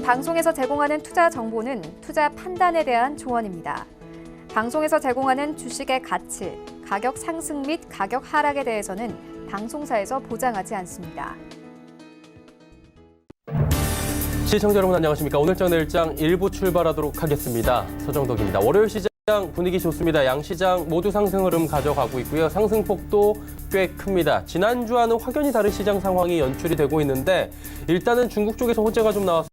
이번 방송에서 제공하는 투자 정보는 투자 판단에 대한 조언입니다. 방송에서 제공하는 주식의 가치, 가격 상승 및 가격 하락에 대해서는 방송사에서 보장하지 않습니다. 시청자 여러분 안녕하십니까? 오늘장 내일장 1부 출발하도록 하겠습니다. 서정덕입니다. 월요일 시장 분위기 좋습니다. 양시장 모두 상승 흐름 가져가고 있고요. 상승폭도 꽤 큽니다. 지난주와는 확연히 다른 시장 상황이 연출이 되고 있는데 일단은 중국 쪽에서 호재가 좀 나왔습니다.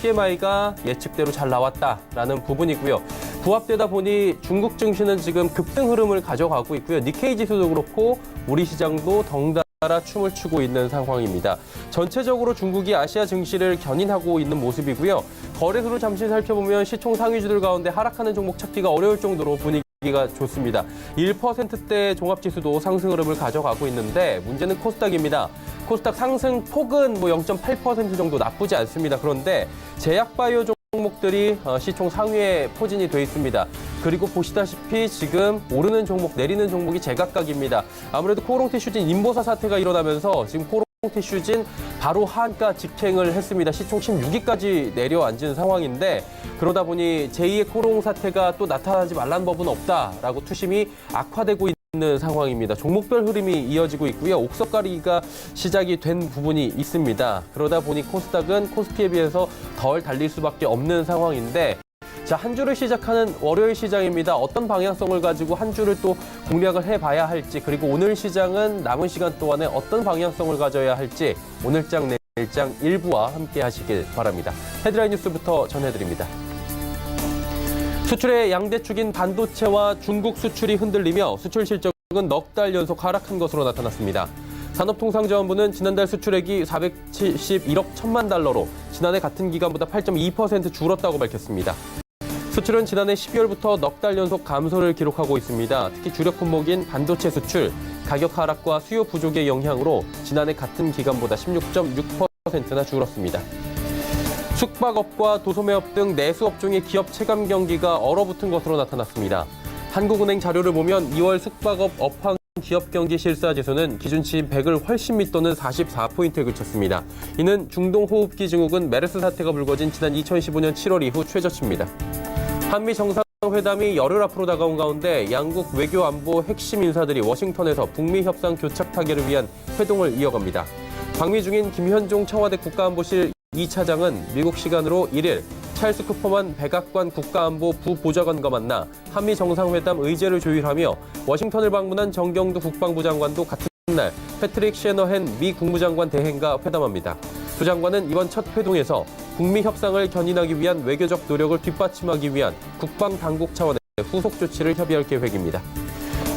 PMI가 예측대로 잘 나왔다라는 부분이고요. 부합되다 보니 중국 증시는 지금 급등 흐름을 가져가고 있고요. 니케이 지수도 그렇고 우리 시장도 덩달아 춤을 추고 있는 상황입니다. 전체적으로 중국이 아시아 증시를 견인하고 있는 모습이고요. 거래소를 잠시 살펴보면 시총 상위주들 가운데 하락하는 종목 찾기가 어려울 정도로 분위기가 좋습니다. 1%대 종합지수도 상승 흐름을 가져가고 있는데 문제는 코스닥입니다. 코스닥 상승 폭은 0.8% 정도 나쁘지 않습니다. 그런데 제약바이오 종목들이 시총 상위에 포진이 돼 있습니다. 그리고 보시다시피 지금 오르는 종목, 내리는 종목이 제각각입니다. 아무래도 코롱티슈진 인보사 사태가 일어나면서 지금 코롱티슈진 바로 하한가 직행을 했습니다. 시총 16위까지 내려앉은 상황인데 그러다 보니 제2의 코롱 사태가 또 나타나지 말란 법은 없다라고 투심이 악화되고 있는 상황입니다. 종목별 흐름이 이어지고 있고요. 옥석 가리기가 시작이 된 부분이 있습니다. 그러다 보니 코스닥은 코스피에 비해서 덜 달릴 수밖에 없는 상황인데 자, 한 주를 시작하는 월요일 시장입니다. 어떤 방향성을 가지고 한 주를 또 공략을 해봐야 할지 그리고 오늘 시장은 남은 시간 동안에 어떤 방향성을 가져야 할지 오늘장 내일장 1부와 함께 하시길 바랍니다. 헤드라인 뉴스부터 전해드립니다. 수출의 양대축인 반도체와 중국 수출이 흔들리며 수출 실적은 넉 달 연속 하락한 것으로 나타났습니다. 산업통상자원부는 지난달 수출액이 471억 1천만 달러로 지난해 같은 기간보다 8.2% 줄었다고 밝혔습니다. 수출은 지난해 12월부터 넉 달 연속 감소를 기록하고 있습니다. 특히 주력 품목인 반도체 수출, 가격 하락과 수요 부족의 영향으로 지난해 같은 기간보다 16.6%나 줄었습니다. 숙박업과 도소매업 등 내수업종의 기업 체감 경기가 얼어붙은 것으로 나타났습니다. 한국은행 자료를 보면 2월 숙박업 업황 기업 경기 실사 지수는 기준치인 100을 훨씬 밑도는 44포인트에 그쳤습니다. 이는 중동 호흡기 증후군 메르스 사태가 불거진 지난 2015년 7월 이후 최저치입니다. 한미 정상회담이 열흘 앞으로 다가온 가운데 양국 외교 안보 핵심 인사들이 워싱턴에서 북미 협상 교착 타결을 위한 회동을 이어갑니다. 방미 중인 김현종 청와대 국가안보실 2차장은 미국 시간으로 1일 찰스 쿠퍼만 백악관 국가안보 부보좌관과 만나 한미 정상회담 의제를 조율하며 워싱턴을 방문한 정경두 국방부 장관도 같은 날 패트릭 셰너헨 미 국무장관 대행과 회담합니다. 두 장관은 이번 첫 회동에서 북미 협상을 견인하기 위한 외교적 노력을 뒷받침하기 위한 국방당국 차원의 후속 조치를 협의할 계획입니다.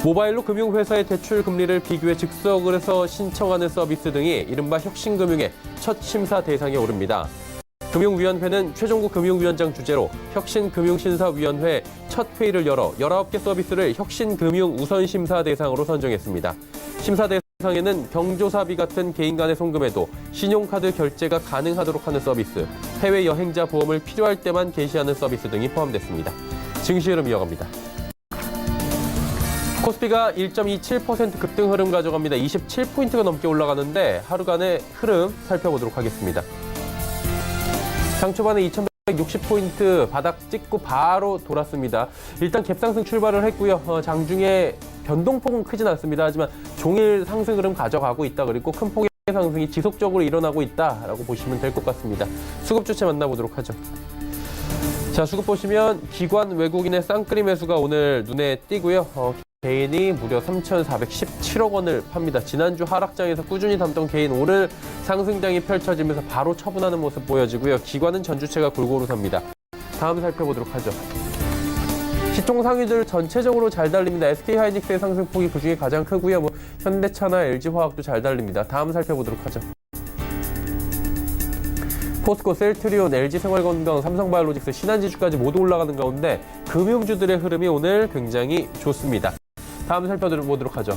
모바일로 금융회사의 대출 금리를 비교해 즉석을 해서 신청하는 서비스 등이 이른바 혁신금융의 첫 심사 대상에 오릅니다. 금융위원회는 최종국 금융위원장 주재로 혁신금융심사위원회 첫 회의를 열어 19개 서비스를 혁신금융 우선심사 대상으로 선정했습니다. 심사 대상에는 경조사비 같은 개인 간의 송금에도 신용카드 결제가 가능하도록 하는 서비스, 해외 여행자 보험을 필요할 때만 게시하는 서비스 등이 포함됐습니다. 증시 흐름 이어갑니다. 코스피가 1.27% 급등 흐름 가져갑니다. 27포인트가 넘게 올라가는데 하루간의 흐름 살펴보도록 하겠습니다. 장 초반에 2160포인트 바닥 찍고 바로 돌았습니다. 일단 갭상승 출발을 했고요. 장중에 변동폭은 크진 않습니다. 하지만 종일 상승 흐름 가져가고 있다. 그리고 큰 폭의 상승이 지속적으로 일어나고 있다라고 보시면 될 것 같습니다. 수급 주체 만나보도록 하죠. 자, 수급 보시면 기관 외국인의 쌍끌이 매수가 오늘 눈에 띄고요. 개인이 무려 3,417억 원을 팝니다. 지난주 하락장에서 꾸준히 담던 개인 오늘 상승장이 펼쳐지면서 바로 처분하는 모습 보여지고요. 기관은 전주체가 골고루 삽니다. 다음 살펴보도록 하죠. 시총 상위들 전체적으로 잘 달립니다. SK하이닉스의 상승폭이 그중에 가장 크고요. 현대차나 LG화학도 잘 달립니다. 다음 살펴보도록 하죠. 포스코, 셀트리온, LG생활건강, 삼성바이오로직스, 신한지주까지 모두 올라가는 가운데 금융주들의 흐름이 오늘 굉장히 좋습니다. 다음 살펴보도록 하죠.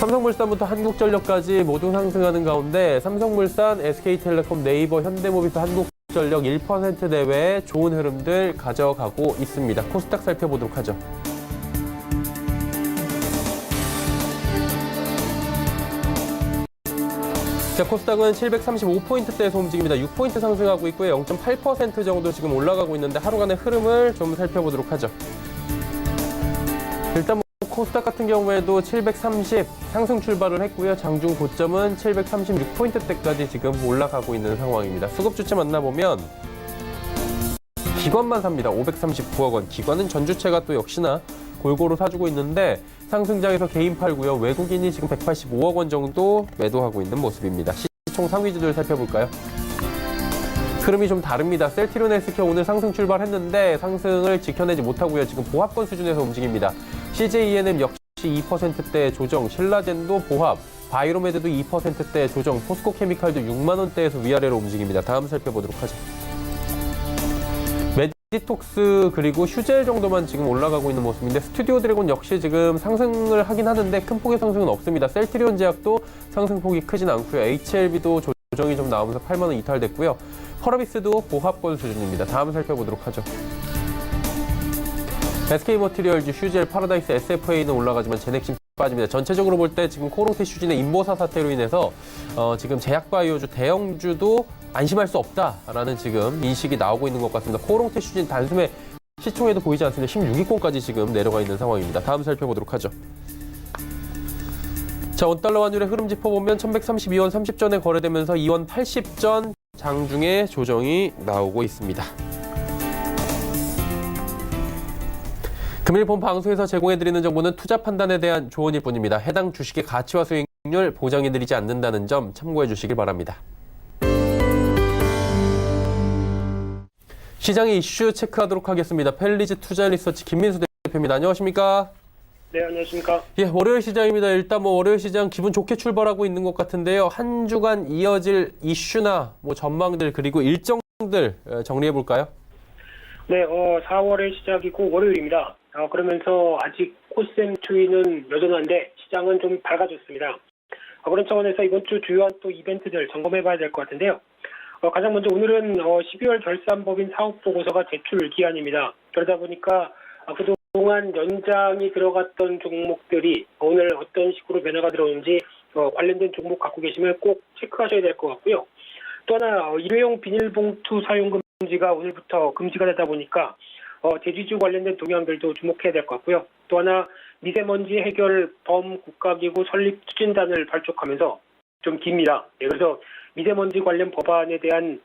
삼성물산부터 한국전력까지 모두 상승하는 가운데 삼성물산, SK텔레콤, 네이버, 현대모비스, 한국전력 1% 내외의 좋은 흐름들 가져가고 있습니다. 코스닥 살펴보도록 하죠. 자, 코스닥은 735포인트대에서 움직입니다. 6포인트 상승하고 있고요. 0.8% 정도 지금 올라가고 있는데 하루간의 흐름을 좀 살펴보도록 하죠. 일단 코스닥 같은 경우에도 730 상승 출발을 했고요. 장중 고점은 736포인트대까지 지금 올라가고 있는 상황입니다. 수급 주체 만나보면 기관만 삽니다. 539억 원. 기관은 전주체가 또 역시나 골고루 사주고 있는데 상승장에서 개인 팔고요. 외국인이 지금 185억 원 정도 매도하고 있는 모습입니다. 시총 상위주들 살펴볼까요? 흐름이 좀 다릅니다. 셀트리온 헬스케어 오늘 상승 출발했는데 상승을 지켜내지 못하고요. 지금 보합권 수준에서 움직입니다. CJENM 역시 2%대 조정, 신라젠도 보합, 바이로메드도 2%대 조정, 포스코케미칼도 6만 원대에서 위아래로 움직입니다. 다음 살펴보도록 하죠. 메디톡스 그리고 휴젤 정도만 지금 올라가고 있는 모습인데 스튜디오 드래곤 역시 지금 상승을 하긴 하는데 큰 폭의 상승은 없습니다. 셀트리온 제약도 상승폭이 크진 않고요. HLB도 조정이 좀 나오면서 8만 원 이탈됐고요. 펄어비스도 보합권 수준입니다. 다음 살펴보도록 하죠. SK머티리얼즈, 휴젤, 파라다이스, SFA는 올라가지만 제넥신 빠집니다. 전체적으로 볼 때 지금 코롱테슈진의 인보사 사태로 인해서 지금 제약바이오주 대형주도 안심할 수 없다라는 지금 인식이 나오고 있는 것 같습니다. 코롱테슈진 단숨에 시총에도 보이지 않습니다. 16위권까지 지금 내려가 있는 상황입니다. 다음 살펴보도록 하죠. 자, 원달러 환율의 흐름 짚어보면 1132원 30전에 거래되면서 2원 80전 장중에 조정이 나오고 있습니다. 금일 본 방송에서 제공해드리는 정보는 투자 판단에 대한 조언일 뿐입니다. 해당 주식의 가치와 수익률 보장해드리지 않는다는 점 참고해 주시길 바랍니다. 시장의 이슈 체크하도록 하겠습니다. 펠리즈 투자리서치 김민수 대표입니다. 안녕하십니까? 네, 안녕하십니까? 예, 월요일 시장입니다. 일단 월요일 시장 기분 좋게 출발하고 있는 것 같은데요. 한 주간 이어질 이슈나 전망들 그리고 일정들 정리해 볼까요? 네, 4월의 시작이고 월요일입니다. 그러면서 아직 코스닥 추이는 여전한데 시장은 좀 밝아졌습니다. 그런 차원에서 이번 주 주요한 또 이벤트들 점검해 봐야 될 것 같은데요. 가장 먼저 오늘은 12월 결산법인 사업보고서가 제출 기한입니다. 그러다 보니까 그동안 연장이 들어갔던 종목들이 오늘 어떤 식으로 변화가 들어오는지 관련된 종목 갖고 계시면 꼭 체크하셔야 될 것 같고요. 또 하나 일회용 비닐봉투 사용 금지가 오늘부터 금지가 되다 보니까 대주주 관련된 동향들도 주목해야 될 것 같고요. 또 하나 미세먼지 해결 범국가기구 설립 추진단을 발족하면서 좀 깁니다. 그래서 미세먼지 관련 법안에 대한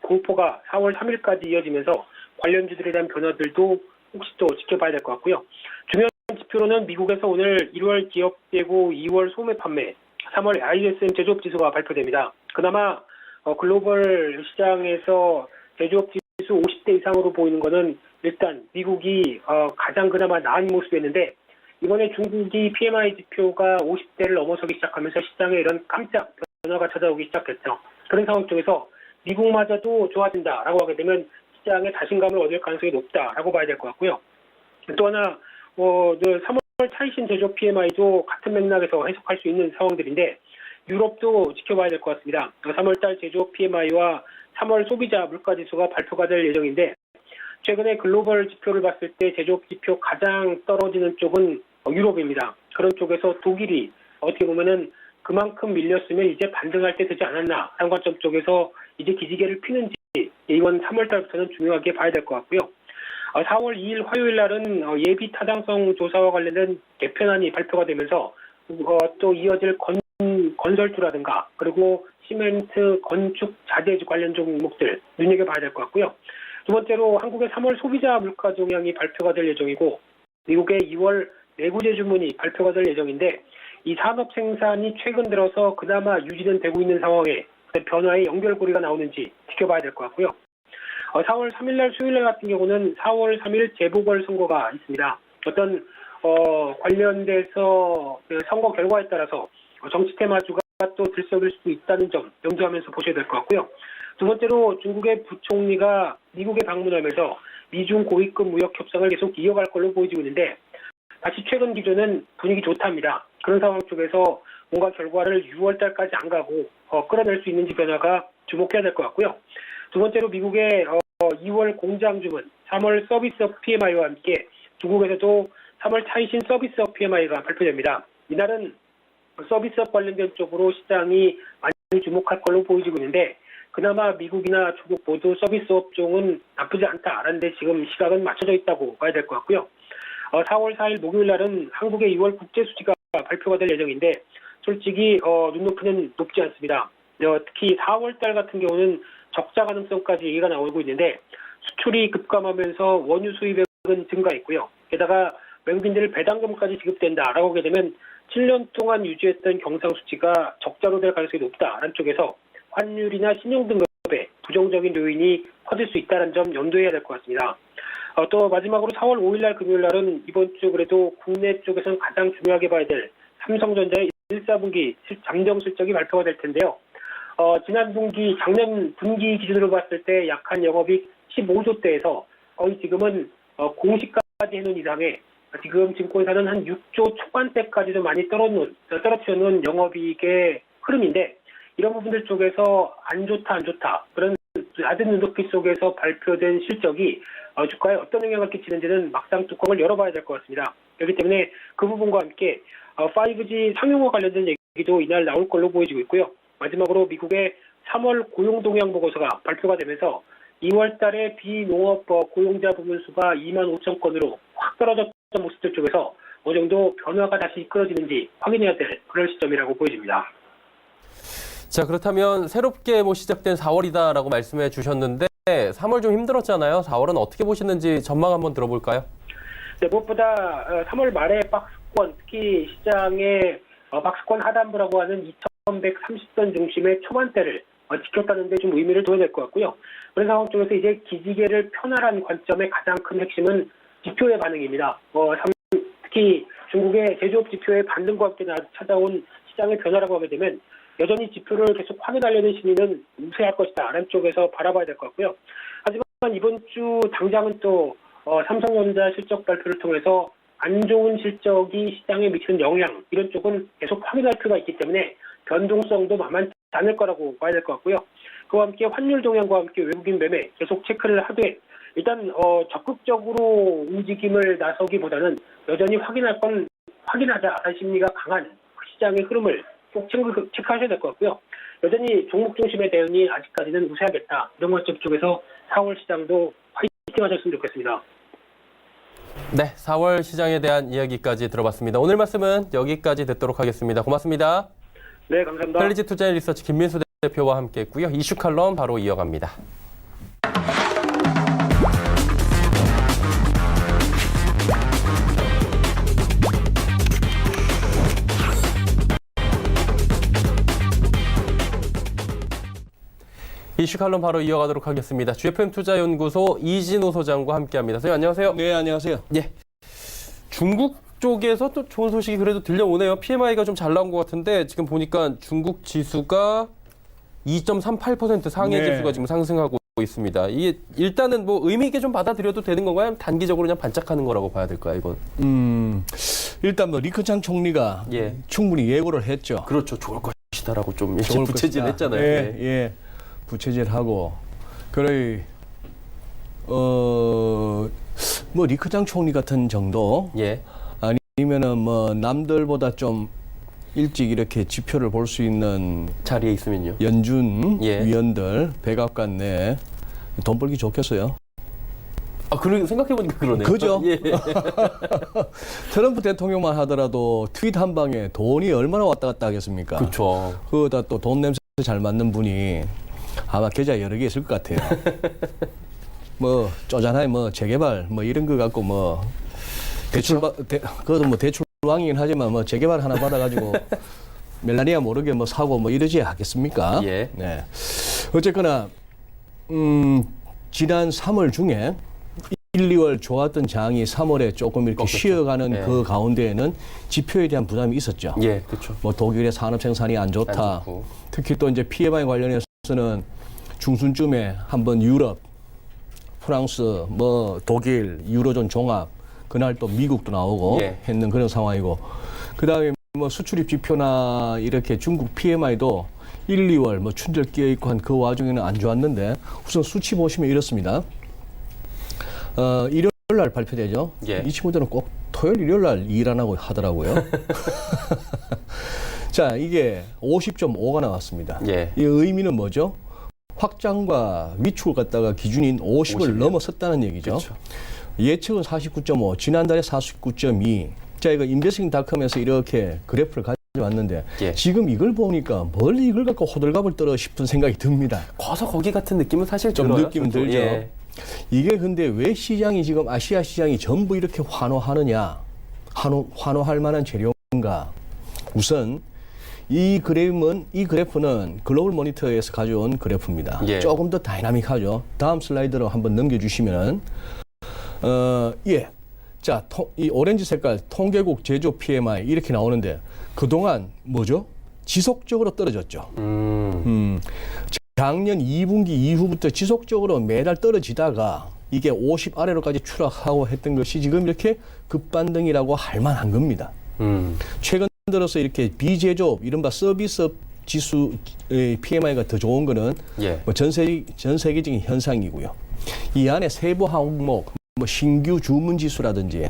공포가 4월 3일까지 이어지면서 관련주들에 대한 변화들도 혹시 또 지켜봐야 될 것 같고요. 중요한 지표로는 미국에서 오늘 1월 기업 예고 2월 소매 판매, 3월 ISM 제조업 지수가 발표됩니다. 그나마 글로벌 시장에서 제조업 지수 50대 이상으로 보이는 것은 일단 미국이 가장 그나마 나은 모습이었는데 이번에 중국이 PMI 지표가 50대를 넘어서기 시작하면서 시장에 이런 깜짝 변화가 찾아오기 시작했죠. 그런 상황 속에서 미국마저도 좋아진다라고 하게 되면 시장에 자신감을 얻을 가능성이 높다라고 봐야 될 것 같고요. 또 하나 3월 차이신 제조업 PMI도 같은 맥락에서 해석할 수 있는 상황들인데 유럽도 지켜봐야 될 것 같습니다. 3월달 제조업 PMI와 3월 소비자 물가지수가 발표가 될 예정인데 최근에 글로벌 지표를 봤을 때 제조업 지표 가장 떨어지는 쪽은 유럽입니다. 그런 쪽에서 독일이 어떻게 보면은 그만큼 밀렸으면 이제 반등할 때 되지 않았나 하는 관점 쪽에서 이제 기지개를 피는지 이번 3월달부터는 중요하게 봐야 될 것 같고요. 4월 2일 화요일 날은 예비 타당성 조사와 관련된 개편안이 발표가 되면서 또 이어질 건설주라든가 그리고 시멘트, 건축, 자재주 관련 종목들 눈여겨봐야 될 것 같고요. 두 번째로 한국의 3월 소비자 물가 동향이 발표가 될 예정이고 미국의 2월 내구재 주문이 발표가 될 예정인데 이 산업 생산이 최근 들어서 그나마 유지는 되고 있는 상황에 변화의 연결고리가 나오는지 지켜봐야 될 것 같고요. 4월 3일 날 수요일 날 같은 경우는 4월 3일 재보궐선거가 있습니다. 어떤 관련돼서 선거 결과에 따라서 정치 테마주가 또 들썩일 수도 있다는 점 염두하면서 보셔야 될 것 같고요. 두 번째로 중국의 부총리가 미국에 방문하면서 미중 고위급 무역 협상을 계속 이어갈 걸로 보여지고 있는데 다시 최근 기조는 분위기 좋답니다. 그런 상황 쪽에서 뭔가 결과를 6월 달까지 안 가고 끌어낼 수 있는지 변화가 주목해야 될 것 같고요. 두 번째로 미국의 2월 공장 주문, 3월 서비스업 PMI와 함께 중국에서도 3월 차이신 서비스업 PMI가 발표됩니다. 이날은 서비스업 관련된 쪽으로 시장이 많이 주목할 걸로 보이고 있는데 그나마 미국이나 중국 모두 서비스 업종은 나쁘지 않다라는데 지금 시각은 맞춰져 있다고 봐야 될 것 같고요. 4월 4일 목요일 날은 한국의 2월 국제 수지가 발표가 될 예정인데 솔직히 눈높이는 높지 않습니다. 특히 4월 달 같은 경우는 적자 가능성까지 얘기가 나오고 있는데 수출이 급감하면서 원유 수입액은 증가했고요. 게다가 외국인들 배당금까지 지급된다라고 하게 되면 7년 동안 유지했던 경상 수치가 적자로 될 가능성이 높다라는 쪽에서 환율이나 신용등급에 부정적인 요인이 커질 수 있다는 점 염두해야 될 것 같습니다. 또 마지막으로 4월 5일 날 금요일 날은 이번 주 그래도 국내 쪽에서는 가장 중요하게 봐야 될 삼성전자의 1, 4분기 잠정 실적이 발표가 될 텐데요. 지난 분기, 작년 분기 기준으로 봤을 때 약한 영업이익 15조대에서 거의 지금은 공시까지 해놓은 이상의 지금 증권사는 한 6조 초반대까지도 많이 떨어뜨려놓은 영업이익의 흐름인데 이런 부분들 쪽에서 안 좋다 그런 낮은 눈높이 속에서 발표된 실적이 주가에 어떤 영향을 끼치는지는 막상 뚜껑을 열어봐야 될 것 같습니다. 그렇기 때문에 그 부분과 함께 5G 상용화 관련된 얘기도 이날 나올 걸로 보여지고 있고요. 마지막으로 미국의 3월 고용 동향 보고서가 발표가 되면서 2월 달에 비농업 고용자 부분 수가 2만 5천 건으로 확 떨어졌던 모습들 쪽에서 어느 정도 변화가 다시 이끌어지는지 확인해야 될 그런 시점이라고 보여집니다. 자, 그렇다면 새롭게 시작된 4월이다라고 말씀해 주셨는데 3월 좀 힘들었잖아요. 4월은 어떻게 보시는지 전망 한번 들어볼까요? 네, 무엇보다 3월 말에 박스권, 특히 시장의 박스권 하단부라고 하는 2,130선 중심의 초반대를 지켰다는 데 좀 의미를 둬야 될 것 같고요. 그런 상황 쪽에서 이제 기지개를 편하라는 관점의 가장 큰 핵심은 지표의 반응입니다. 특히 중국의 제조업 지표의 반등과 함께 찾아온 시장의 변화라고 하게 되면 여전히 지표를 계속 확인하려는 심리는 우세할 것이다 라는 쪽에서 바라봐야 될 것 같고요. 하지만 이번 주 당장은 또 삼성전자 실적 발표를 통해서 안 좋은 실적이 시장에 미치는 영향 이런 쪽은 계속 확인할 필요가 있기 때문에 변동성도 만만치 않을 거라고 봐야 될 것 같고요. 그와 함께 환율 동향과 함께 외국인 매매 계속 체크를 하되 일단 적극적으로 움직임을 나서기보다는 여전히 확인할 건 확인하자라는 심리가 강한 시장의 흐름을 꼭 체크하셔야 될 것 같고요. 여전히 종목 중심의 대응이 아직까지는 우세하겠다. 이런 관점 쪽에서 4월 시장도 화이팅 하셨으면 좋겠습니다. 네, 4월 시장에 대한 이야기까지 들어봤습니다. 오늘 말씀은 여기까지 듣도록 하겠습니다. 고맙습니다. 네, 감사합니다. 펠리지 투자 리서치 김민수 대표와 함께했고요. 이슈 칼럼 바로 이어갑니다. 이슈 칼럼 바로 이어가도록 하겠습니다. GFM 투자연구소 이진호 소장과 함께합니다. 선생님 안녕하세요. 네, 안녕하세요. 예. 중국 쪽에서 또 좋은 소식이 그래도 들려오네요. PMI가 좀 잘 나온 것 같은데 지금 보니까 중국 지수가 2.38% 상해 네. 지수가 지금 상승하고 있습니다. 이게 일단은 의미 있게 좀 받아들여도 되는 건가요? 단기적으로 그냥 반짝하는 거라고 봐야 될까요, 이건? 일단 리커창 총리가 예. 충분히 예고를 했죠. 그렇죠. 좋을 것이다라고 좀 좋을 부채질 것이다. 했잖아요. 예, 네. 예. 부채질하고 그래 리커창 총리 같은 정도 예. 아니면은 남들보다 좀 일찍 이렇게 지표를 볼 수 있는 자리에 있으면요. 연준 예. 위원들 백악관 내 돈 벌기 좋겠어요. 아, 생각해보니까 그러네요. 그죠? 예. 트럼프 대통령만 하더라도 트윗 한 방에 돈이 얼마나 왔다 갔다 하겠습니까? 그렇죠. 그거다 또 돈 냄새 잘 맡는 분이 아마 계좌 여러 개 있을 것 같아요. 쪼잔하게 재개발 이런 거 갖고 그것도 대출왕이긴 하지만 재개발 하나 받아가지고 멜라니아 모르게 사고 이러지 하겠습니까? 예. 네. 어쨌거나 지난 3월 중에 1, 2월 좋았던 장이 3월에 조금 이렇게 꺾였죠. 쉬어가는 네. 그 가운데에는 지표에 대한 부담이 있었죠. 예, 그렇죠. 독일의 산업 생산이 안 좋다. 안 좋고. 특히 또 이제 PMI 관련해서는 중순쯤에 한번 유럽, 프랑스, 독일, 유로존 종합, 그날 또 미국도 나오고 예. 했는 그런 상황이고, 그 다음에 수출입 지표나 이렇게 중국 PMI도 1, 2월 춘절 끼어 있고 한 그 와중에는 안 좋았는데 우선 수치 보시면 이렇습니다. 일요일 날 발표되죠. 예. 이 친구들은 꼭 토요일, 일요일 날 일 안 하고 하더라고요. 자, 이게 50.5가 나왔습니다. 예. 이 의미는 뭐죠? 확장과 위축을 갖다가 기준인 50을 50이요. 넘어섰다는 얘기죠. 그렇죠. 예측은 49.5, 지난달에 49.2. 자, 이거 인베스팅닷컴에서 이렇게 그래프를 가져왔는데 예. 지금 이걸 보니까 멀리 이걸 갖고 호들갑을 떨어 싶은 생각이 듭니다. 커서 거기 같은 느낌은 사실 좀 들어요. 느낌은 저도. 들죠. 예. 이게 근데 왜 시장이 지금 아시아 시장이 전부 이렇게 환호하느냐? 환호할 만한 재료인가? 우선 이 그래프는 글로벌 모니터에서 가져온 그래프입니다. 예. 조금 더 다이나믹하죠. 다음 슬라이드로 한번 넘겨주시면은 예. 자, 이 오렌지 색깔 통계국 제조 PMI 이렇게 나오는데 그동안 뭐죠? 지속적으로 떨어졌죠. 작년 2분기 이후부터 지속적으로 매달 떨어지다가 이게 50 아래로까지 추락하고 했던 것이 지금 이렇게 급반등이라고 할 만한 겁니다. 최근 들어서 이렇게 비제조업, 이른바 서비스업 지수 PMI가 더 좋은 거는 예. 뭐 전 세계적인 현상이고요. 이 안에 세부 항목, 뭐 신규 주문 지수라든지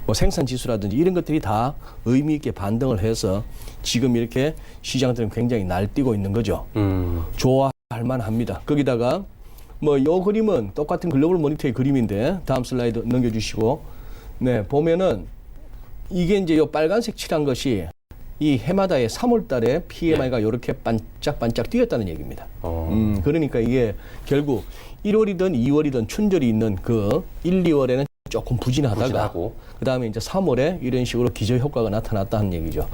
뭐 생산 지수라든지 이런 것들이 다 의미 있게 반등을 해서 지금 이렇게 시장들은 굉장히 날뛰고 있는 거죠. 좋아할 만합니다. 거기다가 뭐 이 그림은 똑같은 글로벌 모니터의 그림인데 다음 슬라이드 넘겨주시고 네 보면은 이게 이제 요 빨간색 칠한 것이 이 해마다의 3월 달에 PMI가 이렇게 반짝반짝 뛰었다는 얘기입니다. 그러니까 이게 결국 1월이든 2월이든 춘절이 있는 그 1, 2월에는 조금 부진하다가 부진하고. 그다음에 이제 3월에 이런 식으로 기저 효과가 나타났다는 얘기죠.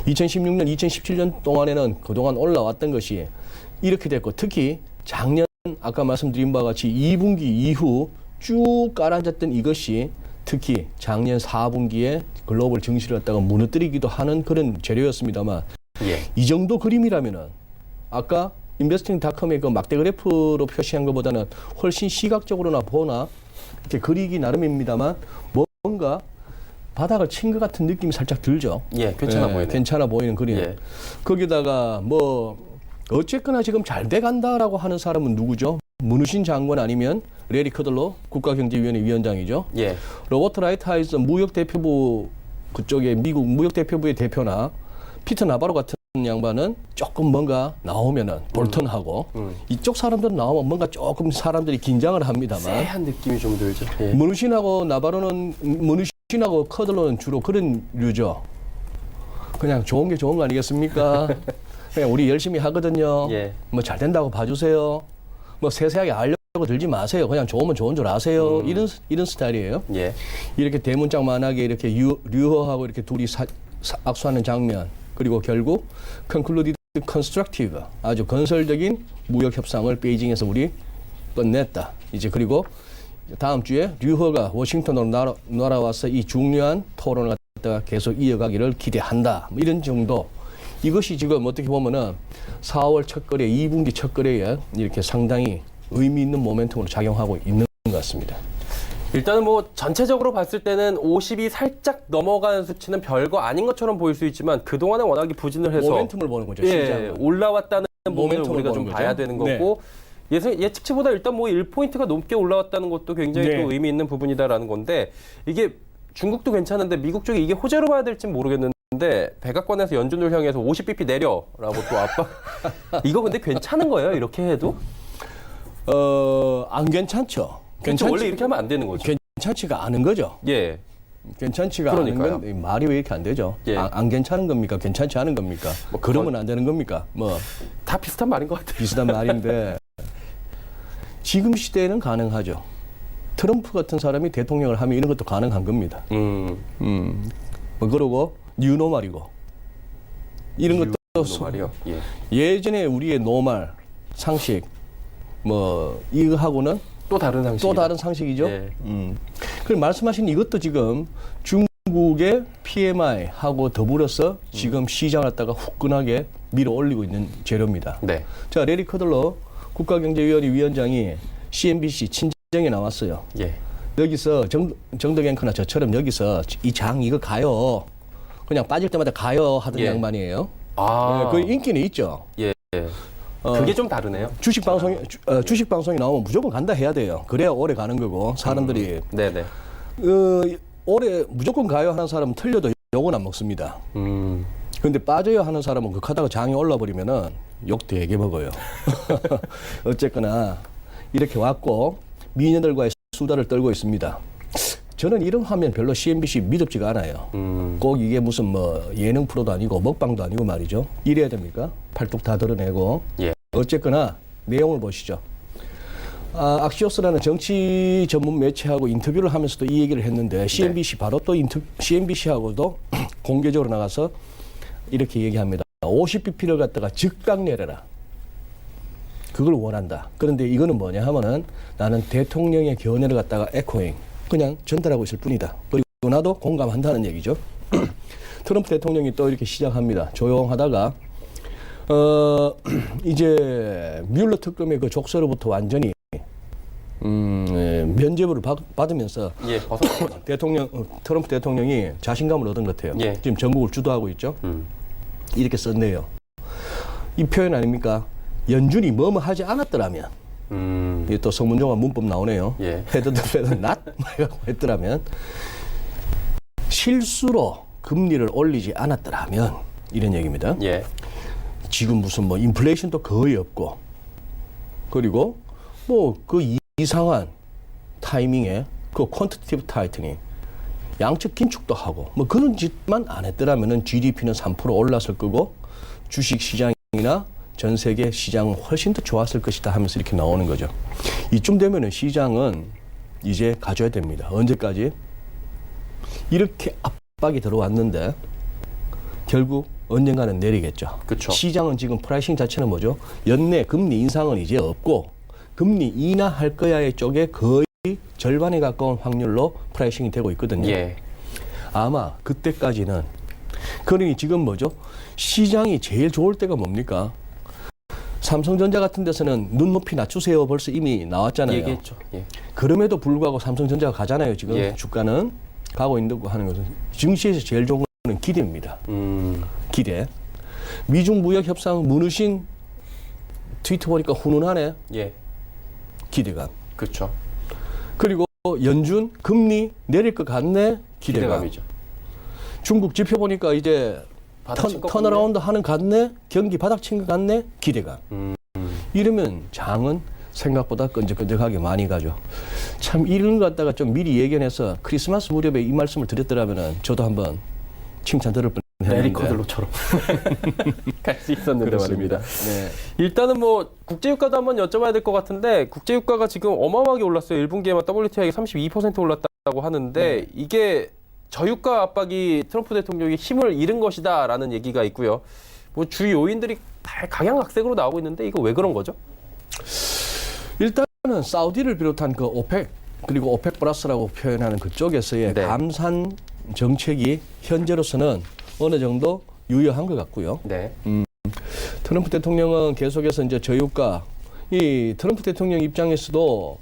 2016년, 2017년 동안에는 그동안 올라왔던 것이 이렇게 됐고 특히 작년 아까 말씀드린 바와 같이 2분기 이후 쭉 깔아졌던 이것이 특히 작년 4분기에 글로벌 증시를 갖다가 무너뜨리기도 하는 그런 재료였습니다만 예. 이 정도 그림이라면은 아까 인베스팅닷컴의 그 막대 그래프로 표시한 것보다는 훨씬 시각적으로나 보나 이렇게 그리기 나름입니다만 뭔가 바닥을 친 것 같은 느낌이 살짝 들죠. 예, 괜찮아 보이네요. 괜찮아 보이는 그림. 예. 거기다가 뭐 어쨌거나 지금 잘 돼간다라고 하는 사람은 누구죠? 문우신 장관 아니면 레리 커들로 국가경제위원회 위원장이죠. 예. 로버트 라이트하이즈 무역대표부 그쪽에 미국 무역대표부의 대표나 피터 나바로 같은 양반은 조금 뭔가 나오면은 볼턴하고 이쪽 사람들은 나오면 뭔가 조금 사람들이 긴장을 합니다만 쎄한 느낌이 좀 들죠. 예. 문우신하고 커들로는 주로 그런 류죠. 그냥 좋은 게 좋은 거 아니겠습니까? 그냥 우리 열심히 하거든요. 예. 뭐 잘 된다고 봐주세요. 뭐 세세하게 알려고 들지 마세요. 그냥 좋으면 좋은 줄 아세요. 이런 스타일이에요. 예. 이렇게 대문짝만하게 이렇게 류허하고 이렇게 둘이 악수하는 장면. 그리고 결국 concluded constructive 아주 건설적인 무역 협상을 베이징에서 우리 끝냈다. 이제 그리고 다음 주에 류허가 워싱턴으로 날아와서 이 중요한 토론을 갖다가 계속 이어가기를 기대한다. 뭐 이런 정도. 이것이 지금 어떻게 보면은 4월 첫 거래, 2분기 첫 거래에 이렇게 상당히 의미 있는 모멘텀으로 작용하고 있는 것 같습니다. 일단은 뭐 전체적으로 봤을 때는 50이 살짝 넘어가는 수치는 별거 아닌 것처럼 보일 수 있지만 그동안에 워낙에 부진을 해서 모멘텀을 보는 거죠. 예, 시장은. 올라왔다는 부분을 모멘텀을 우리가 좀 보는 봐야 거죠. 되는 네. 거고 예측치보다 일단 뭐 1포인트가 넘게 올라왔다는 것도 굉장히 네. 또 의미 있는 부분이다라는 건데 이게 중국도 괜찮은데 미국 쪽이 이게 호재로 봐야 될지 모르겠는데 백악관에서 연준을 향해서 50bp 내려라고 또 압박 이거 근데 괜찮은 거예요? 이렇게 해도? 안 괜찮죠. 원래 이렇게 하면 안 되는 거죠. 괜찮지가 않은 거죠. 예. 괜찮지가 그러니까요. 않은 건 말이 왜 이렇게 안 되죠? 예. 안 괜찮은 겁니까? 괜찮지 않은 겁니까? 뭐 그러면 안 되는 겁니까? 뭐 다 비슷한 말인 것 같아요. 비슷한 말인데 지금 시대에는 가능하죠. 트럼프 같은 사람이 대통령을 하면 이런 것도 가능한 겁니다. 뭐 그러고 뉴노말이고 이런 것도 말이요. 예. 예전에 우리의 노말 상식 뭐 이거하고는 또 다른 상식. 또 다른 상식이죠. 예. 그리고 말씀하신 이것도 지금 중국의 PMI하고 더불어서 지금 시장을 갖다가 후끈하게 밀어 올리고 있는 재료입니다. 네. 자, 레리 커들러 국가경제위원회 위원장이 CNBC 친정에 나왔어요. 예. 여기서 정덕 앵커나 저처럼 여기서 이 장 이거 가요. 그냥 빠질 때마다 가요 하던 예. 양반이에요. 아. 그 인기는 있죠. 예. 그게 좀 다르네요. 주식 방송이 나오면 무조건 간다 해야 돼요. 그래야 오래 가는 거고 사람들이 네네. 올해 무조건 가요 하는 사람은 틀려도 욕은 안 먹습니다. 근데 빠져야 하는 사람은 극하다가 장이 올라버리면은 욕 되게 먹어요. 어쨌거나 이렇게 왔고 미녀들과의 수다를 떨고 있습니다. 저는 이런 화면 별로 CNBC 믿음지가 않아요. 꼭 이게 무슨 뭐 예능 프로도 아니고 먹방도 아니고 말이죠. 이래야 됩니까? 팔뚝 다 드러내고. 예. 어쨌거나 내용을 보시죠. 악시오스라는 정치 전문 매체하고 인터뷰를 하면서도 이 얘기를 했는데 CNBC 바로 또 CNBC하고도 공개적으로 나가서 이렇게 얘기합니다. 50bp를 갖다가 즉각 내려라. 그걸 원한다. 그런데 이거는 뭐냐 하면은 나는 대통령의 견해를 갖다가 에코잉 그냥 전달하고 있을 뿐이다. 그리고 나도 공감한다는 얘기죠. 트럼프 대통령이 또 이렇게 시작합니다. 조용하다가 이제 뮬러 특검의 그 족쇄로부터 완전히 면죄부를 받으면서 예, 트럼프 대통령이 자신감을 얻은 것 같아요. 예. 지금 전국을 주도하고 있죠. 이렇게 썼네요. 이 표현 아닙니까? 연준이 뭐뭐 하지 않았더라면 이게 또 성문종합 문법 나오네요. 예. 헤드 not 했더라면 실수로 금리를 올리지 않았더라면 이런 얘기입니다. 예. 지금 무슨 뭐 인플레이션도 거의 없고 그리고 뭐 그 이상한 타이밍에 그 퀀티티브 타이트닝 양적 긴축도 하고 뭐 그런 짓만 안 했더라면은 GDP는 3% 올랐을 거고 주식 시장이나 전 세계 시장은 훨씬 더 좋았을 것이다 하면서 이렇게 나오는 거죠. 이쯤 되면은 시장은 이제 가져야 됩니다. 언제까지? 이렇게 압박이 들어왔는데 결국 언젠가는 내리겠죠. 그쵸. 시장은 지금 프라이싱 자체는 뭐죠? 연내 금리 인상은 이제 없고 금리 인하할 거야의 쪽에 거의 절반에 가까운 확률로 프라이싱이 되고 있거든요. 예. 아마 그때까지는 그러니 지금 뭐죠? 시장이 제일 좋을 때가 뭡니까? 삼성전자 같은 데서는 눈높이 낮추세요. 벌써 이미 나왔잖아요. 얘기했죠. 예. 그럼에도 불구하고 삼성전자가 가잖아요. 지금 예. 주가는 가고 있다고 하는 것은 증시에서 제일 좋은 건 기대입니다. 기대. 미중 무역 협상 무너신 트위터 보니까 훈훈하네. 예. 기대감. 그렇죠. 그리고 연준 금리 내릴 것 같네. 기대감. 기대감이죠. 중국 지표 보니까 이제 턴어라운드 하는 것 같네. 경기 바닥친 것 같네. 기대감. 이러면 장은 생각보다 끈적끈적하게 많이 가죠. 참 이런 것 갖다가 좀 미리 예견해서 크리스마스 무렵에 이 말씀을 드렸더라면 저도 한번 칭찬 들을 뻔했는데. 메리커들로처럼 갈 수 있었는데 그렇습니다. 말입니다. 네. 일단은 뭐 국제유가도 한번 여쭤봐야 될 것 같은데 국제유가가 지금 어마어마하게 올랐어요. 1분기에만 WTI가 32% 올랐다고 하는데 이게 저유가 압박이 트럼프 대통령이 힘을 잃은 것이다라는 얘기가 있고요. 뭐 주요 요인들이 다 각양각색으로 나오고 있는데 이거 왜 그런 거죠? 일단은 사우디를 비롯한 그 오펙 그리고 오펙 플러스라고 표현하는 그쪽에서의 네. 감산 정책이 현재로서는 어느 정도 유효한 것 같고요. 네. 트럼프 대통령은 계속해서 이제 저유가 이 트럼프 대통령 입장에서도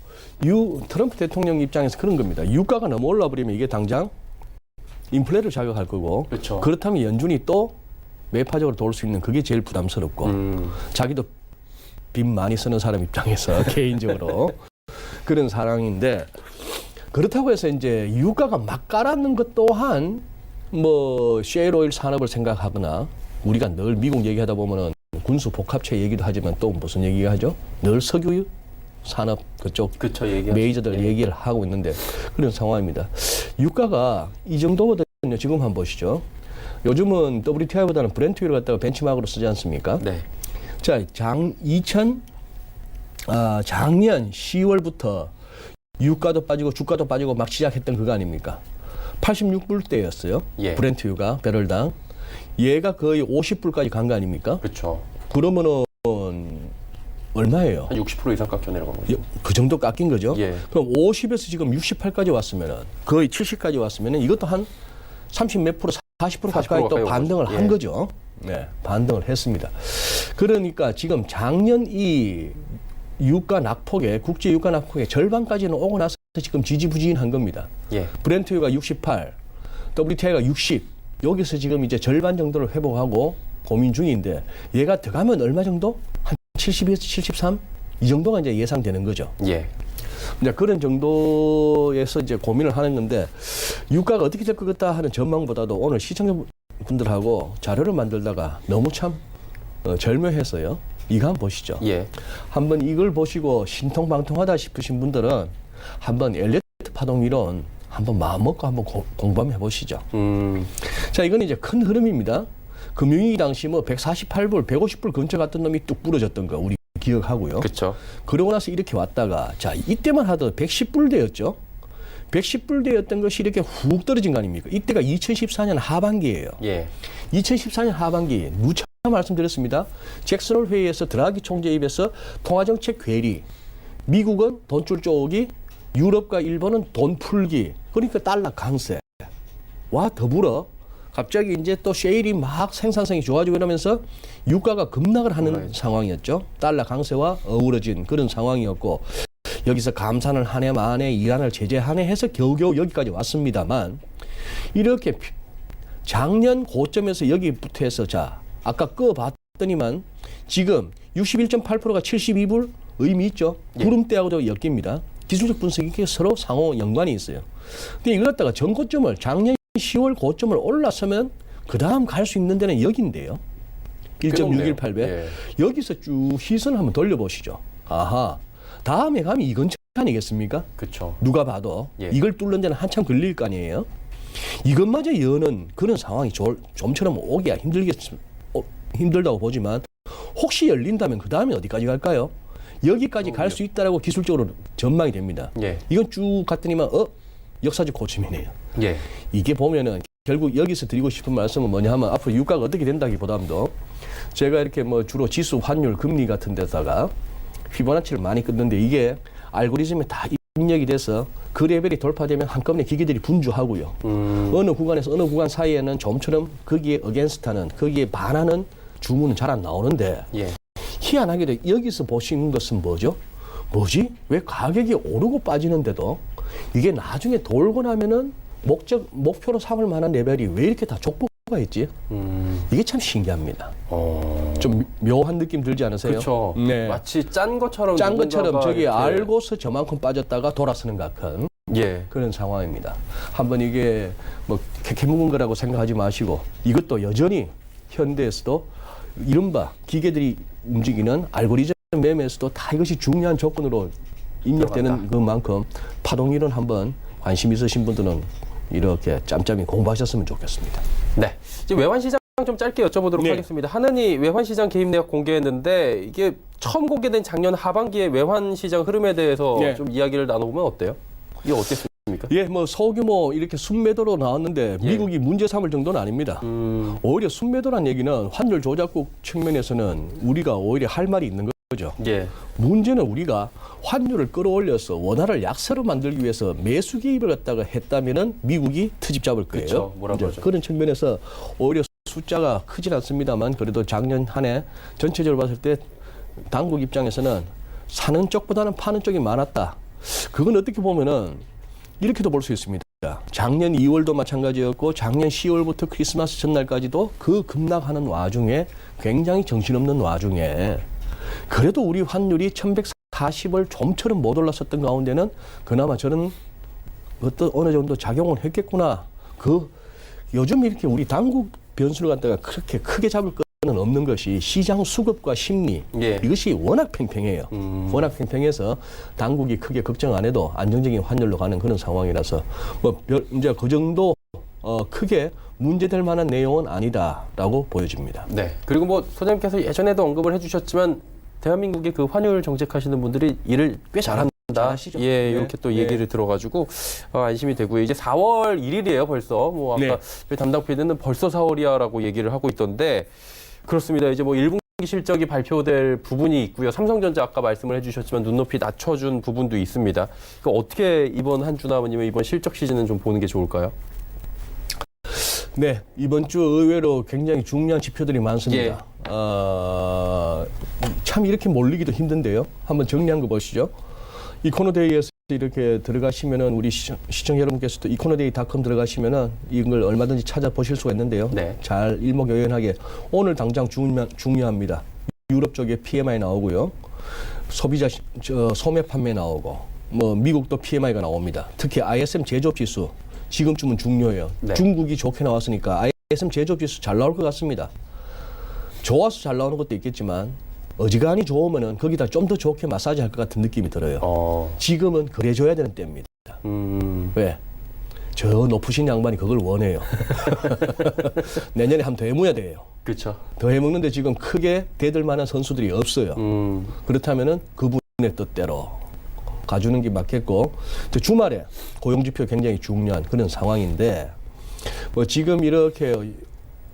트럼프 대통령 입장에서 그런 겁니다. 유가가 너무 올라버리면 이게 당장 인플레를 자극할 거고 그렇죠. 그렇다면 연준이 또 매파적으로 도울 수 있는 그게 제일 부담스럽고 자기도 빚 많이 쓰는 사람 입장에서 개인적으로 그런 상황인데 그렇다고 해서 이제 유가가 막 깔았는 것 또한 뭐 셰일오일 산업을 생각하거나 우리가 늘 미국 얘기하다 보면은 군수 복합체 얘기도 하지만 또 무슨 얘기가 하죠? 늘 석유 산업 그쪽 그쵸, 메이저들 얘기를 하고 있는데 그런 상황입니다. 유가가 이 정도거든요. 지금 한번 보시죠. 요즘은 WTI보다는 브렌트유를 갖다가 벤치마크로 쓰지 않습니까? 네. 자, 작년 10월부터 유가도 빠지고 주가도 빠지고 막 시작했던 그거 아닙니까? 86불대였어요. 예. 브렌트유가 배럴당. 얘가 거의 50불까지 간 거 아닙니까? 그렇죠. 그러면은 얼마예요? 한 60% 이상 깎여 내려간 거죠. 그 정도 깎인 거죠? 예. 그럼 50에서 지금 68까지 왔으면은 거의 70까지 왔으면은 이것도 한 30 몇 프로, 40% 가까이 또 가까이 반등을 오죠. 한 예. 거죠. 네, 반등을 했습니다. 그러니까 지금 작년 이 유가 낙폭의 국제 유가 낙폭의 절반까지는 오고 나서 지금 지지부진한 겁니다. 예. 브렌트유가 68, WTI가 60. 여기서 지금 이제 절반 정도를 회복하고 고민 중인데 얘가 더 가면 얼마 정도? 한 72에서 73? 이 정도가 이제 예상되는 거죠. 예. 이제 그런 정도에서 이제 고민을 하는 건데 유가가 어떻게 될 것 같다 하는 전망보다도 오늘 분들하고 자료를 만들다가 너무 참 절묘했어요. 이거 한번 보시죠. 예. 한번 이걸 보시고 신통방통하다 싶으신 분들은 한번 엘리어트 파동 이론 한번 마음 먹고 한번 공부 한번 해보시죠. 자, 이건 이제 큰 흐름입니다. 금융위기 당시 뭐 148불, 150불 근처 갔던 놈이 뚝 부러졌던 거 우리 기억하고요. 그렇죠. 그러고 나서 이렇게 왔다가 자, 이때만 하던 110불대였죠. 110불대였던 것이 이렇게 훅 떨어진 거 아닙니까? 이때가 2014년 하반기예요. 예. 2014년 하반기 누차 말씀드렸습니다. 잭슨홀 회의에서 드라기 총재 입에서 통화정책 괴리, 미국은 돈줄 쪽이, 유럽과 일본은 돈 풀기, 그러니까 달러 강세와 더불어 갑자기 이제 또 셰일이 막 생산성이 좋아지고 이러면서 유가가 급락을 하는 상황이었죠. 달러 강세와 어우러진 그런 상황이었고, 여기서 감산을 한 해 만에 이란을 제재한 해 해서 겨우겨우 여기까지 왔습니다만, 이렇게 작년 고점에서 여기부터 해서 자, 아까 꺼봤더니만 지금 61.8%가 72불 의미 있죠. 구름대하고도 엮입니다. 기술적 분석이 서로 상호 연관이 있어요. 근데 이걸 갖다가 전고점을 작년 10월 고점을 올라서면 그 다음 갈 수 있는 데는 여기인데요. 1.618배. 예. 여기서 쭉 시선을 한번 돌려보시죠. 아하, 다음에 가면 이 근처 아니겠습니까? 그렇죠. 누가 봐도 예. 이걸 뚫는 데는 한참 걸릴 거 아니에요. 이것마저 여는 그런 상황이 좀처럼 오기가 힘들다고 보지만, 혹시 열린다면 그 다음에 어디까지 갈까요? 여기까지 갈 수 있다라고 기술적으로 전망이 됩니다. 예. 이건 쭉 갔더니만 역사적 고점이네요. 예. 이게 보면은 결국 여기서 드리고 싶은 말씀은 뭐냐 하면, 앞으로 유가가 어떻게 된다기보다도 제가 이렇게 뭐 주로 지수, 환율, 금리 같은 데다가 피보나치를 많이 끊는데, 이게 알고리즘에 다 입력이 돼서 그 레벨이 돌파되면 한꺼번에 기계들이 분주하고요. 어느 구간에서 어느 구간 사이에는 좀처럼 거기에 어게인스트하는, 거기에 반하는 주문은 잘 안 나오는데, 예. 희한하게도 여기서 보시는 것은 뭐죠? 왜 가격이 오르고 빠지는데도 이게 나중에 돌고 나면은 목표로 삼을 만한 레벨이 왜 이렇게 다 족보가 있지? 이게 참 신기합니다. 좀 묘한 느낌 들지 않으세요? 그렇죠. 네. 마치 짠 것처럼 저기 이렇게... 알고서 저만큼 빠졌다가 돌아서는 것 같은 예. 그런 상황입니다. 한번 이게 뭐 캐캐묵은 거라고 생각하지 마시고, 이것도 여전히 현대에서도 이른바 기계들이 움직이는 알고리즘 매매에서도 다 이것이 중요한 조건으로 입력되는 것만큼 파동이론 한번 관심 있으신 분들은 이렇게 짬짬이 공부하셨으면 좋겠습니다. 네. 이제 외환시장 좀 짧게 여쭤보도록 네. 하겠습니다. 하느니 외환시장 개입 내역 공개했는데, 이게 처음 공개된 작년 하반기의 외환시장 흐름에 대해서 네. 좀 이야기를 나눠보면 어때요? 이게 어땠습니까? 예, 뭐 소규모 이렇게 순매도로 나왔는데 예. 미국이 문제 삼을 정도는 아닙니다. 오히려 순매도란 얘기는 환율 조작국 측면에서는 우리가 오히려 할 말이 있는 거죠. 예. 문제는 우리가 환율을 끌어올려서 원화를 약세로 만들기 위해서 매수 개입을 갖다가 했다면은 미국이 트집 잡을 거예요. 그렇죠. 뭐라고 하죠? 그런 측면에서 오히려 숫자가 크진 않습니다만, 그래도 작년 한 해 전체적으로 봤을 때 당국 입장에서는 사는 쪽보다는 파는 쪽이 많았다. 그건 어떻게 보면은 이렇게도 볼 수 있습니다. 작년 2월도 마찬가지였고, 작년 10월부터 크리스마스 전날까지도 그 급락하는 와중에, 굉장히 정신없는 와중에, 그래도 우리 환율이 1140을 좀처럼 못 올랐었던 가운데는 그나마 저는 어느 정도 작용을 했겠구나. 요즘 이렇게 우리 당국 변수를 갖다가 그렇게 크게 잡을 거는 없는 것이 시장 수급과 심리. 예. 이것이 워낙 팽팽해요. 워낙 팽팽해서 당국이 크게 걱정 안 해도 안정적인 환율로 가는 그런 상황이라서 이제 그 정도 크게 문제될 만한 내용은 아니다라고 보여집니다. 네. 그리고 뭐 소장님께서 예전에도 언급을 해주셨지만, 대한민국의 그 환율 정책하시는 분들이 일을 꽤 잘한다. 잘하시죠. 예, 네. 이렇게 또 얘기를 들어가지고 안심이 되고요. 이제 4월 1일이에요, 벌써. 뭐 아까 네. 저희 담당 PD는 벌써 4월이야라고 얘기를 하고 있던데, 그렇습니다. 이제 뭐 1분기 실적이 발표될 부분이 있고요. 삼성전자 아까 말씀을 해주셨지만 눈높이 낮춰준 부분도 있습니다. 그 어떻게 이번 한 주나 아니면 이번 실적 시즌은 좀 보는 게 좋을까요? 네, 이번 주 의외로 굉장히 중요한 지표들이 많습니다. 참 이렇게 몰리기도 힘든데요. 한번 정리한 거 보시죠. 이코노데이에서 이렇게 들어가시면은 우리 시청자 여러분께서도 이코노데이.com 들어가시면은 이걸 얼마든지 찾아보실 수가 있는데요. 네. 잘 일목요연하게 오늘 당장 중요합니다. 유럽 쪽에 PMI 나오고요. 소비자 소매 판매 나오고, 뭐 미국도 PMI가 나옵니다. 특히 ISM 제조업 지수 지금쯤은 중요해요. 네. 중국이 좋게 나왔으니까 ASM 제조업지수 잘 나올 것 같습니다. 좋아서 잘 나오는 것도 있겠지만 어지간히 좋으면은 거기다 좀 더 좋게 마사지 할 것 같은 느낌이 들어요. 지금은 그래줘야 되는 때입니다. 왜? 저 높으신 양반이 그걸 원해요. 내년에 한 번 더 해먹어야 돼요. 그렇죠. 더 해먹는데 지금 크게 대들 만한 선수들이 없어요. 그렇다면은 그분의 뜻대로 가주는 게 맞겠고, 주말에 고용지표 굉장히 중요한 그런 상황인데, 뭐 지금 이렇게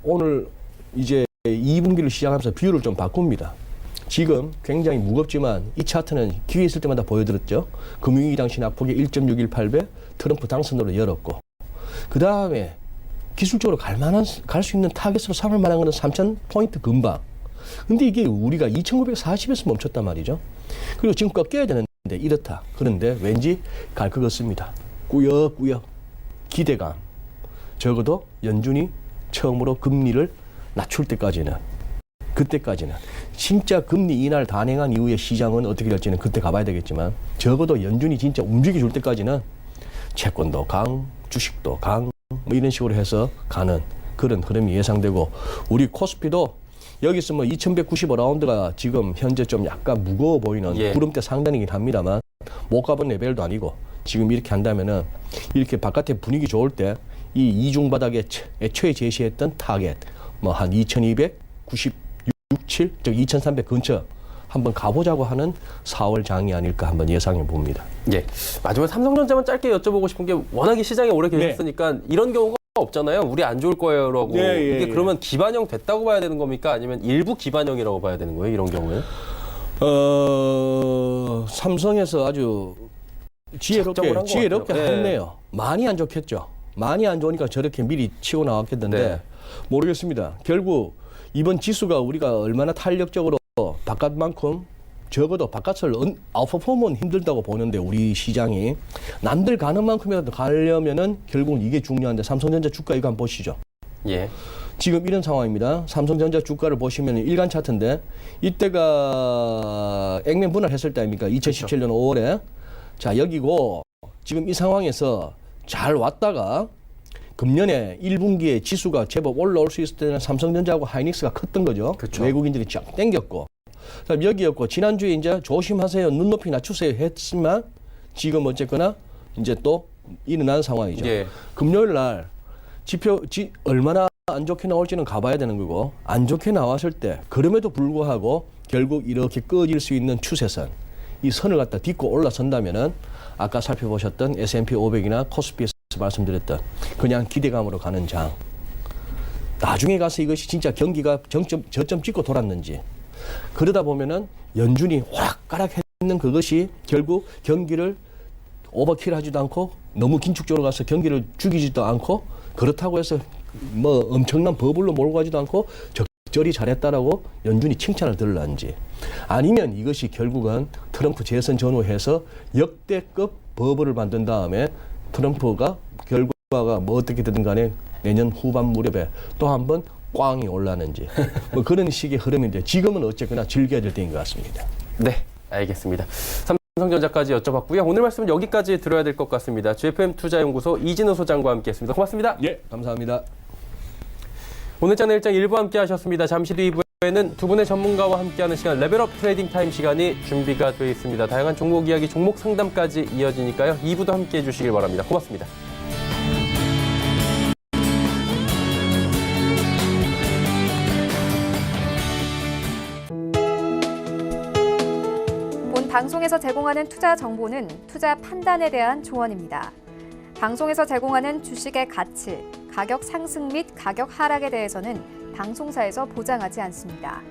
오늘 이제 2분기를 시작하면서 비율을 좀 바꿉니다. 지금 굉장히 무겁지만 이 차트는 기회 있을 때마다 보여드렸죠. 금융위기 당시 낙폭이 1.618배, 트럼프 당선으로 열었고, 그 다음에 기술적으로 갈 수 있는 타겟으로 삼을 만한 것은 3,000포인트 근방. 근데 이게 우리가 2,940에서 멈췄단 말이죠. 그리고 지금 꺾여야 되는데 이렇다. 그런데 왠지 갈 것 같습니다. 꾸역꾸역 기대감. 적어도 연준이 처음으로 금리를 낮출 때까지는, 그때까지는 진짜 금리 인하를 단행한 이후에 시장은 어떻게 될지는 그때 가봐야 되겠지만, 적어도 연준이 진짜 움직여줄 때까지는 채권도 강, 주식도 강, 뭐 이런 식으로 해서 가는 그런 흐름이 예상되고, 우리 코스피도 여기서 뭐 2195라운드가 지금 현재 좀 약간 무거워 보이는 구름대 상단이긴 합니다만 못 가본 레벨도 아니고, 지금 이렇게 한다면은 이렇게 바깥에 분위기 좋을 때 이 이중 바닥에 애초에 제시했던 타겟 뭐 한 2297, 즉 2300 근처 한번 가보자고 하는 4월 장이 아닐까 한번 예상해 봅니다. 예. 마지막에 삼성전자만 짧게 여쭤보고 싶은 게, 워낙에 시장에 오래 계셨으니까 이런 경우가 없잖아요. 우리 안 좋을 거예요라고. 이게 그러면 기반형 됐다고 봐야 되는 겁니까? 아니면 일부 기반형이라고 봐야 되는 거예요? 이런 경우는? 삼성에서 아주 지혜롭게 했네요. 많이 안 좋겠죠. 많이 안 좋으니까 저렇게 미리 치고 나왔겠는데 모르겠습니다. 결국 이번 지수가 우리가 얼마나 탄력적으로 바깥만큼, 적어도 바깥을 아웃퍼폼은 힘들다고 보는데, 우리 시장이 남들 가는 만큼이라도 가려면은 결국은 이게 중요한데, 삼성전자 주가 이거 한번 보시죠. 예. 지금 이런 상황입니다. 삼성전자 주가를 보시면 일간 차트인데, 이때가 액면 분할했을 때 아닙니까? 2017년 5월에. 자, 여기고 지금 이 상황에서 잘 왔다가 금년에 1분기에 지수가 제법 올라올 수 있을 때는 삼성전자하고 하이닉스가 컸던 거죠. 그쵸. 외국인들이 쫙 땡겼고, 그다음 여기였고, 지난주에 이제 조심하세요, 눈높이 낮추세요 했지만 지금 어쨌거나 이제 또 일어난 상황이죠. 예. 금요일 날 지표 얼마나 안 좋게 나올지는 가봐야 되는 거고, 안 좋게 나왔을 때 그럼에도 불구하고 결국 이렇게 꺼질 수 있는 추세선, 이 선을 갖다 딛고 올라선다면은 아까 살펴보셨던 S&P 500이나 코스피에서 말씀드렸던 그냥 기대감으로 가는 장. 나중에 가서 이것이 진짜 경기가 저점 찍고 돌았는지, 그러다 보면은 연준이 오락가락했는 그것이 결국 경기를 오버킬 하지도 않고 너무 긴축적으로 가서 경기를 죽이지도 않고, 그렇다고 해서 뭐 엄청난 버블로 몰고 가지도 않고 적절히 잘했다라고 연준이 칭찬을 들을는지, 아니면 이것이 결국은 트럼프 재선 전후해서 역대급 버블을 만든 다음에 트럼프가 결과가 뭐 어떻게 되든 간에 내년 후반 무렵에 또 한번 꽝이 올라는지, 뭐 그런 식의 흐름인데, 지금은 어쨌거나 즐겨야 될 때인 것 같습니다. 네, 알겠습니다. 삼성전자까지 여쭤봤고요. 오늘 말씀은 여기까지 들어야 될 것 같습니다. GFM 투자연구소 이진우 소장과 함께했습니다. 고맙습니다. 예, 감사합니다. 오늘 장내 일정 일부 함께 하셨습니다. 잠시 뒤 2부에는 두 분의 전문가와 함께하는 시간, 레벨업 트레이딩 타임 시간이 준비가 되어 있습니다. 다양한 종목 이야기, 종목 상담까지 이어지니까요. 2부도 함께 해주시길 바랍니다. 고맙습니다. 본 방송에서 제공하는 투자 정보는 투자 판단에 대한 조언입니다. 방송에서 제공하는 주식의 가치, 가격 상승 및 가격 하락에 대해서는 방송사에서 보장하지 않습니다.